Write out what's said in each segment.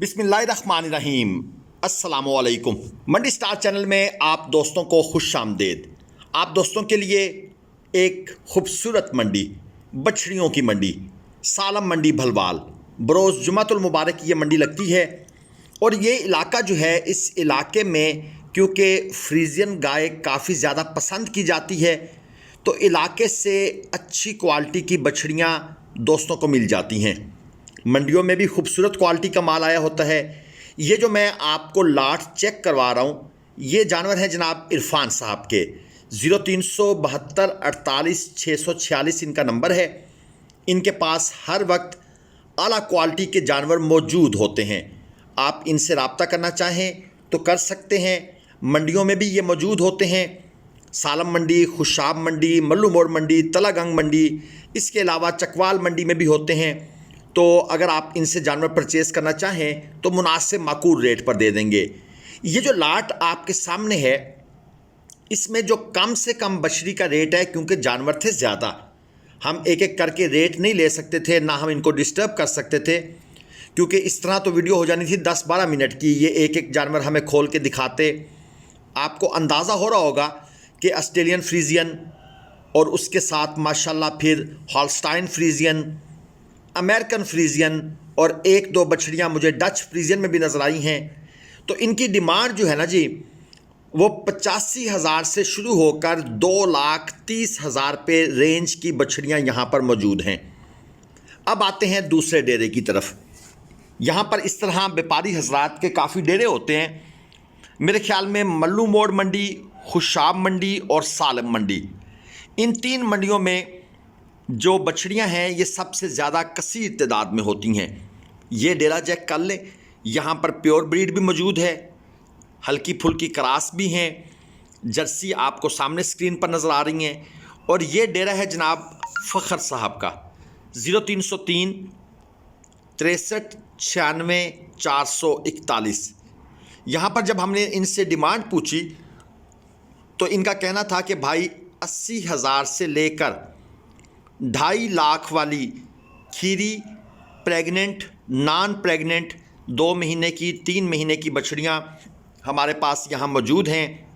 बिस्मिल्लाहिर्रहमानिर्रहीम। अस्सलामुअलैकुम। मंडी star channel में आप दोस्तों को खुश आमदेद। आप दोस्तों के लिए एक खूबसूरत मंडी, बछड़ियों की मंडी, सालम मंडी भलवाल, बरोज़ जुमातुल मुबारक ये मंडी लगती है। और ये इलाका जो है, इस इलाके में क्योंकि फ्रीजियन गाय काफ़ी ज़्यादा पसंद की जाती है, तो इलाके से अच्छी क्वालिटी की बछड़ियाँ दोस्तों को मिल जाती हैं। मंडियों में भी खूबसूरत क्वालिटी का माल आया होता है। ये जो मैं आपको लाट चेक करवा रहा हूँ, ये जानवर है जनाब इरफान साहब के। 0372 48 646 इनका नंबर है। इनके पास हर वक्त आला क्वालिटी के जानवर मौजूद होते हैं। आप इनसे रब्ता करना चाहें तो कर सकते हैं। मंडियों में भी ये मौजूद होते हैं। सालम मंडी, खुशाब मंडी, मल्लू मोड़ मंडी, तलागंग मंडी, इसके अलावा चकवाल मंडी में भी होते हैं। तो अगर आप इनसे जानवर परचेज़ करना चाहें तो मुनासिब माकूल रेट पर दे देंगे। ये जो लाट आपके सामने है, इसमें जो कम से कम बछड़ी का रेट है, क्योंकि जानवर थे ज़्यादा, हम एक एक करके रेट नहीं ले सकते थे, ना हम इनको डिस्टर्ब कर सकते थे, क्योंकि इस तरह तो वीडियो हो जानी थी 10-12 मिनट की। ये एक एक जानवर हमें खोल के दिखाते। आपको अंदाज़ा हो रहा होगा कि ऑस्ट्रेलियन फ्रीजियन और उसके साथ माशाल्लाह फिर हॉल्स्टाइन फ्रीजियन, अमेरिकन फ्रीजियन और एक दो बछड़ियाँ मुझे डच फ्रीजियन में भी नज़र आई हैं। तो इनकी डिमांड जो है ना जी, वो 85,000 से शुरू होकर 2,30,000 पे रेंज की बछड़ियाँ यहाँ पर मौजूद हैं। अब आते हैं दूसरे डेरे की तरफ। यहाँ पर इस तरह व्यापारी हजरात के काफ़ी डेरे होते हैं। मेरे ख्याल में मल्लू मोड़ मंडी, खुशाब मंडी और सालम मंडी, इन 3 मंडियों में जो बछड़ियाँ हैं ये सबसे ज़्यादा कसीर तादाद में होती हैं। ये डेरा चेक कर लें, यहाँ पर प्योर ब्रीड भी मौजूद है, हल्की फुल्की क्रॉस भी हैं, जर्सी आपको सामने स्क्रीन पर नज़र आ रही हैं। और ये डेरा है जनाब फ़खर साहब का। 0303 63 96 441। यहाँ पर जब हमने इनसे डिमांड पूछी तो इनका कहना था कि भाई 80,000 से लेकर 2.5 लाख वाली खीरी, प्रेग्नेंट, नॉन प्रेग्नेंट, 2 महीने की, 3 महीने की बछड़ियाँ हमारे पास यहाँ मौजूद हैं।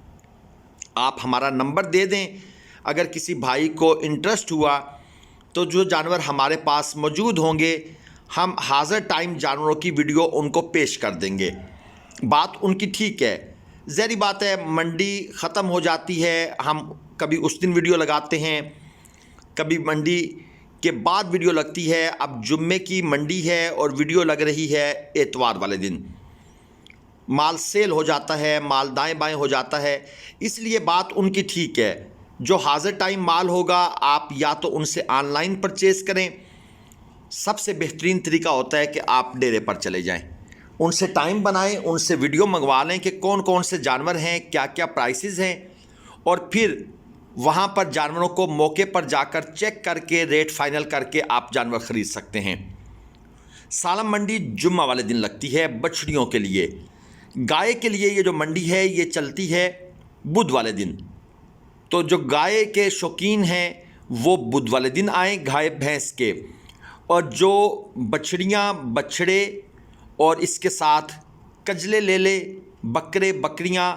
आप हमारा नंबर दे दें, अगर किसी भाई को इंटरेस्ट हुआ तो जो जानवर हमारे पास मौजूद होंगे, हम हाज़िर टाइम जानवरों की वीडियो उनको पेश कर देंगे। बात उनकी ठीक है, ज़ाहिर बात है मंडी ख़त्म हो जाती है, हम कभी उस दिन वीडियो लगाते हैं, कभी मंडी के बाद वीडियो लगती है। अब जुम्मे की मंडी है और वीडियो लग रही है एतवार वाले दिन। माल सेल हो जाता है, माल दाएं बाएं हो जाता है, इसलिए बात उनकी ठीक है। जो हाज़िर टाइम माल होगा, आप या तो उनसे ऑनलाइन परचेज़ करें। सबसे बेहतरीन तरीका होता है कि आप डेरे पर चले जाएं, उनसे टाइम बनाएं, उनसे वीडियो मंगवा लें कि कौन कौन से जानवर हैं, क्या क्या प्राइसेस हैं, और फिर वहाँ पर जानवरों को मौके पर जाकर चेक करके रेट फाइनल करके आप जानवर ख़रीद सकते हैं। सालम मंडी जुम्मा वाले दिन लगती है बछड़ियों के लिए। गाय के लिए ये जो मंडी है ये चलती है बुध वाले दिन। तो जो गाय के शौकीन हैं वो बुध वाले दिन आएँ गाय भैंस के, और जो बछड़ियाँ, बछड़े और इसके साथ कजले ले ले, बकरे बकरियाँ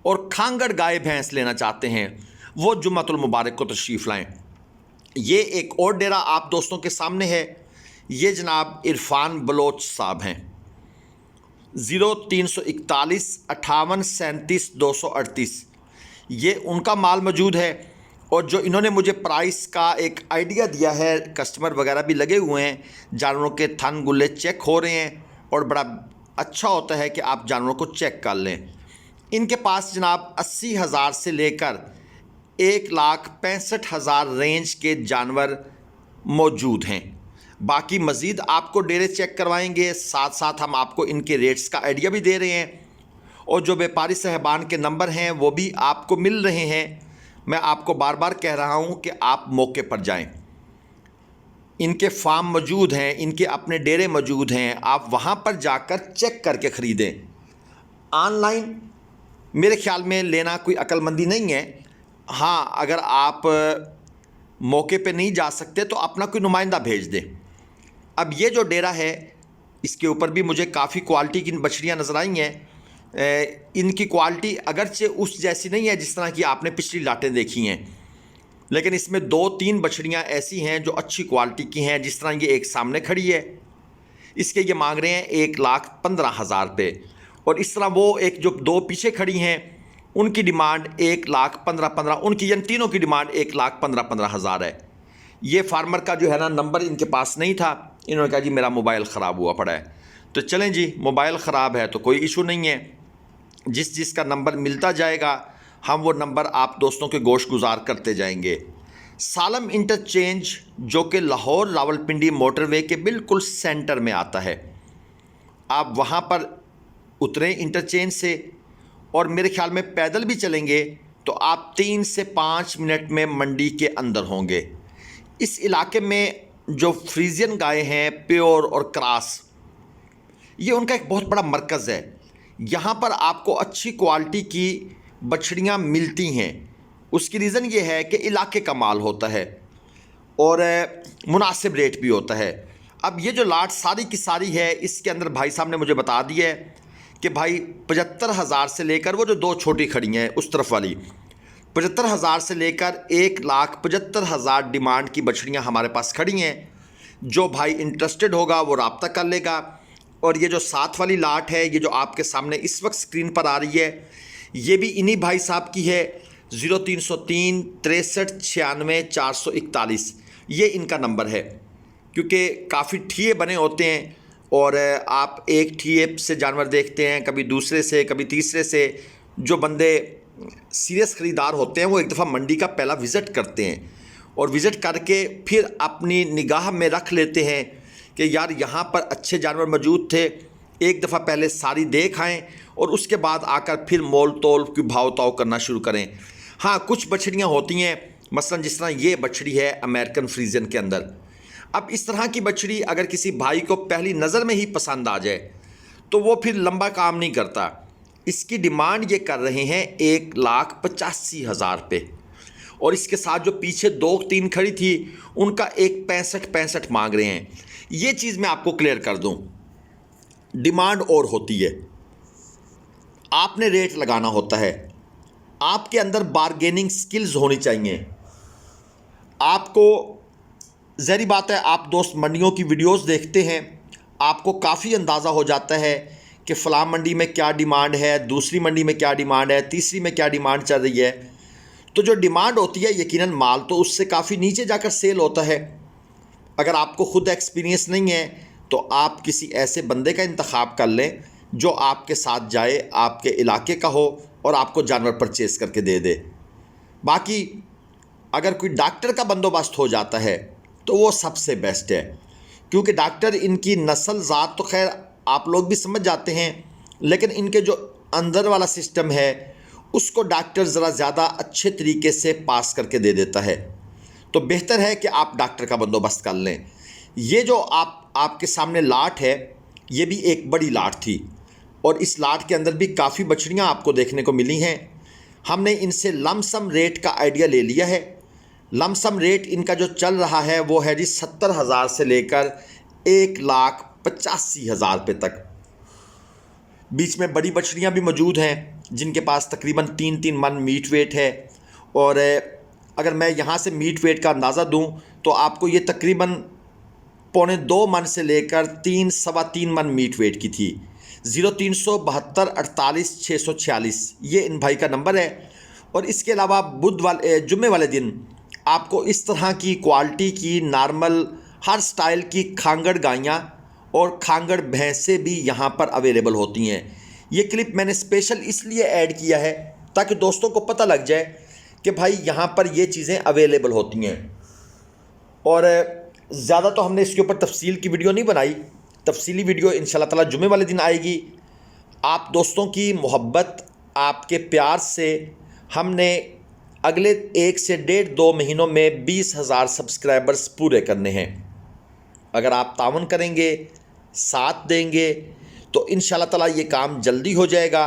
और खांगड़ गाय भैंस लेना चाहते हैं, वो जुम्मतुल मुबारक को तशरीफ़ लाएँ। ये एक और डेरा आप दोस्तों के सामने है। ये जनाब इरफान बलोच साहब हैं। 0341 58 37 238, ये उनका माल मौजूद है। और जो इन्होंने मुझे प्राइस का एक आइडिया दिया है, कस्टमर वगैरह भी लगे हुए हैं, जानवरों के थन गुल्ले चेक हो रहे हैं, और बड़ा अच्छा होता है कि आप जानवरों को चेक कर लें। इनके पास जनाब 80,000 से लेकर 1,65,000 रेंज के जानवर मौजूद हैं। बाकी मज़ीद आपको डेरे चेक करवाएंगे, साथ साथ हम आपको इनके रेट्स का आइडिया भी दे रहे हैं, और जो व्यापारी साहबान के नंबर हैं वो भी आपको मिल रहे हैं। मैं आपको बार बार कह रहा हूँ कि आप मौके पर जाएं। इनके फार्म मौजूद हैं, इनके अपने डेरे मौजूद हैं, आप वहाँ पर जाकर चेक करके ख़रीदें। ऑनलाइन मेरे ख़्याल में लेना कोई अक्लमंदी नहीं है। हाँ, अगर आप मौके पे नहीं जा सकते तो अपना कोई नुमाइंदा भेज दें। अब ये जो डेरा है इसके ऊपर भी मुझे काफ़ी क्वालिटी की बछड़ियाँ नज़र आई हैं। इनकी क्वालिटी अगरचे उस जैसी नहीं है जिस तरह की आपने पिछली लाटें देखी हैं, लेकिन इसमें 2-3 बछड़ियाँ ऐसी हैं जो अच्छी क्वालिटी की हैं। जिस तरह ये एक सामने खड़ी है, इसके ये मांग रहे हैं 1,15,000 रुपये, और इस तरह वो एक जो 2 पीछे खड़ी हैं उनकी डिमांड 1,15,15, उनकी इन तीनों की डिमांड 1,15,15,000 है। ये फार्मर का जो है ना नंबर इनके पास नहीं था, इन्होंने कहा जी मेरा मोबाइल ख़राब हुआ पड़ा है। तो चलें जी, मोबाइल ख़राब है तो कोई इशू नहीं है, जिसका नंबर मिलता जाएगा हम वो नंबर आप दोस्तों के गोश गुजार करते जाएंगे। सालम इंटरचेंज जो कि लाहौर रावलपिंडी मोटरवे के बिल्कुल सेंटर में आता है, आप वहाँ पर उतरें इंटरचेंज से, और मेरे ख्याल में पैदल भी चलेंगे तो आप 3 से 5 मिनट में मंडी के अंदर होंगे। इस इलाके में जो फ्रीजियन गाय हैं प्योर और क्रास, ये उनका एक बहुत बड़ा मरकज़ है। यहाँ पर आपको अच्छी क्वालिटी की बछड़ियाँ मिलती हैं। उसकी रीज़न ये है कि इलाके का माल होता है और मुनासिब रेट भी होता है। अब ये जो लाट सारी की सारी है, इसके अंदर भाई साहब ने मुझे बता दिया है कि भाई 75,000 से लेकर वो जो 2 छोटी खड़ी हैं उस तरफ वाली, 75,000 से लेकर 1,75,000 डिमांड की बछड़ियाँ हमारे पास खड़ी हैं। जो भाई इंटरेस्टेड होगा वो रब्ता कर लेगा। और ये जो साथ वाली लाट है, ये जो आपके सामने इस वक्त स्क्रीन पर आ रही है, ये भी इन्हीं भाई साहब की है। 0303 63 96 441 ये इनका नंबर है, क्योंकि काफ़ी ठिए बने होते हैं और आप एक ठिए से जानवर देखते हैं, कभी दूसरे से, कभी तीसरे से। जो बंदे सीरियस ख़रीदार होते हैं वो एक दफ़ा मंडी का पहला विज़िट करते हैं और विज़िट करके फिर अपनी निगाह में रख लेते हैं कि यार यहाँ पर अच्छे जानवर मौजूद थे, एक दफ़ा पहले सारी देख आएँ और उसके बाद आकर फिर मोल तोल की भाव ताव करना शुरू करें। हाँ, कुछ बछड़ियाँ होती हैं, मसलन जिस तरह ये बछड़ी है अमेरिकन फ्रीजियन के अंदर। अब इस तरह की बछड़ी अगर किसी भाई को पहली नज़र में ही पसंद आ जाए तो वो फिर लंबा काम नहीं करता। इसकी डिमांड ये कर रहे हैं 1,85,000 रुपये, और इसके साथ जो पीछे 2-3 खड़ी थी उनका 1,65,65 मांग रहे हैं। ये चीज़ मैं आपको क्लियर कर दूं, डिमांड और होती है, आपने रेट लगाना होता है, आपके अंदर बारगेनिंग स्किल्स होनी चाहिए। आपको ज़ाहिर बात है, आप दोस्त मंडियों की वीडियोस देखते हैं, आपको काफ़ी अंदाज़ा हो जाता है कि फ़लाँ मंडी में क्या डिमांड है, दूसरी मंडी में क्या डिमांड है, तीसरी में क्या डिमांड चल रही है। तो जो डिमांड होती है यकीनन माल तो उससे काफ़ी नीचे जाकर सेल होता है। अगर आपको ख़ुद एक्सपीरियंस नहीं है तो आप किसी ऐसे बंदे का इंतखाब कर लें जो आपके साथ जाए, आपके इलाके का हो और आपको जानवर परचेज़ करके दे दे। बाकी अगर कोई डॉक्टर का बंदोबस्त हो जाता है तो वो सबसे बेस्ट है, क्योंकि डॉक्टर इनकी नस्ल ज़ात तो खैर आप लोग भी समझ जाते हैं, लेकिन इनके जो अंदर वाला सिस्टम है उसको डॉक्टर ज़रा ज़्यादा अच्छे तरीके से पास करके दे देता है। तो बेहतर है कि आप डॉक्टर का बंदोबस्त कर लें। ये जो आपके सामने लाट है, ये भी एक बड़ी लाट थी और इस लाट के अंदर भी काफ़ी बछड़ियाँ आपको देखने को मिली हैं। हमने इनसे लमसम रेट का आइडिया ले लिया है। लमसम रेट इनका जो चल रहा है वो है जी 70,000 से लेकर 1,85,000 रुपये तक। बीच में बड़ी बछड़ियाँ भी मौजूद हैं जिनके पास तकरीबन 3-3 मन मीट वेट है, और अगर मैं यहाँ से मीट वेट का अंदाज़ा दूँ तो आपको ये तकरीबन 1.25 मन से लेकर 3-3.25 मन मीट वेट की थी। 0372 48 646 ये इन भाई का नंबर है। और इसके अलावा जुम्मे वाले दिन आपको इस तरह की क्वालिटी की नॉर्मल हर स्टाइल की खांगड़ गायें और खांगड़ भैंसें भी यहाँ पर अवेलेबल होती हैं। ये क्लिप मैंने स्पेशल इसलिए ऐड किया है ताकि दोस्तों को पता लग जाए कि भाई यहाँ पर ये चीज़ें अवेलेबल होती हैं। और ज़्यादा तो हमने इसके ऊपर तफसील की वीडियो नहीं बनाई, तफसीली वीडियो इंशाल्लाह ताला जुम्मे वाले दिन आएगी। आप दोस्तों की मोहब्बत, आपके प्यार से हमने अगले 1 से 1.5-2 महीनों में 20,000 सब्सक्राइबर्स पूरे करने हैं। अगर आप तावन करेंगे, साथ देंगे तो इंशाल्लाह ताला ये काम जल्दी हो जाएगा।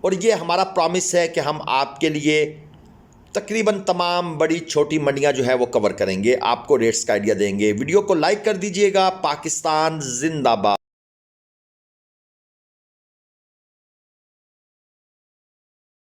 और ये हमारा प्रॉमिस है कि हम आपके लिए तकरीबन तमाम बड़ी छोटी मंडियां जो है वो कवर करेंगे, आपको रेट्स का आइडिया देंगे। वीडियो को लाइक कर दीजिएगा। पाकिस्तान जिंदाबाद।